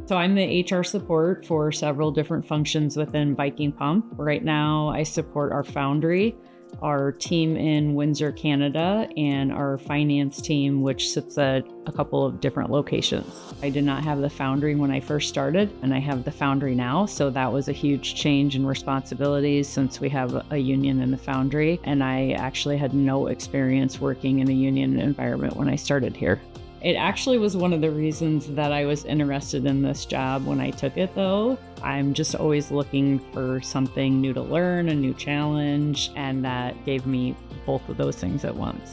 So I'm the HR support for several different functions within Viking Pump. Right now, I support our foundry, our team in Windsor, Canada, and our finance team, which sits at a couple of different locations. I did not have the foundry when I first started, and I have the foundry now. So that was a huge change in responsibilities since we have a union in the foundry. And I actually had no experience working in a union environment when I started here. It actually was one of the reasons that I was interested in this job when I took it, though. I'm just always looking for something new to learn, a new challenge, and that gave me both of those things at once.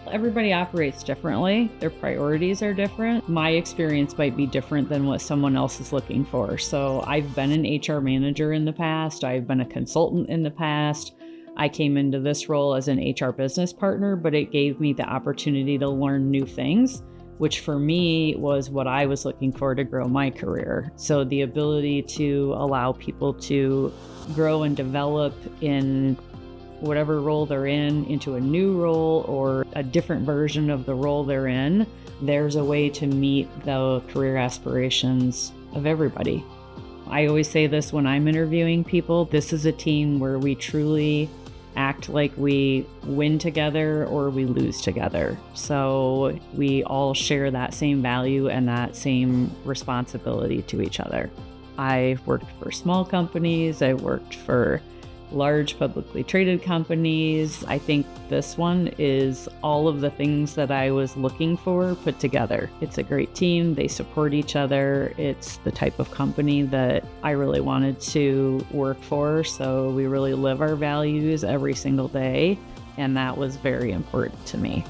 Everybody operates differently. Their priorities are different. My experience might be different than what someone else is looking for. So I've been an HR manager in the past. I've been a consultant in the past. I came into this role as an HR business partner, but it gave me the opportunity to learn new things, which for me was what I was looking for to grow my career. So the ability to allow people to grow and develop in whatever role they're in into a new role or a different version of the role they're in, there's a way to meet the career aspirations of everybody. I always say this when I'm interviewing people, this is a team where we truly act like we win together or we lose together. So we all share that same value and that same responsibility to each other. I've worked for small companies. I worked for large publicly traded companies. I think this one is all of the things that I was looking for put together. It's a great team. They support each other. It's the type of company that I really wanted to work for. So we really live our values every single day. And that was very important to me.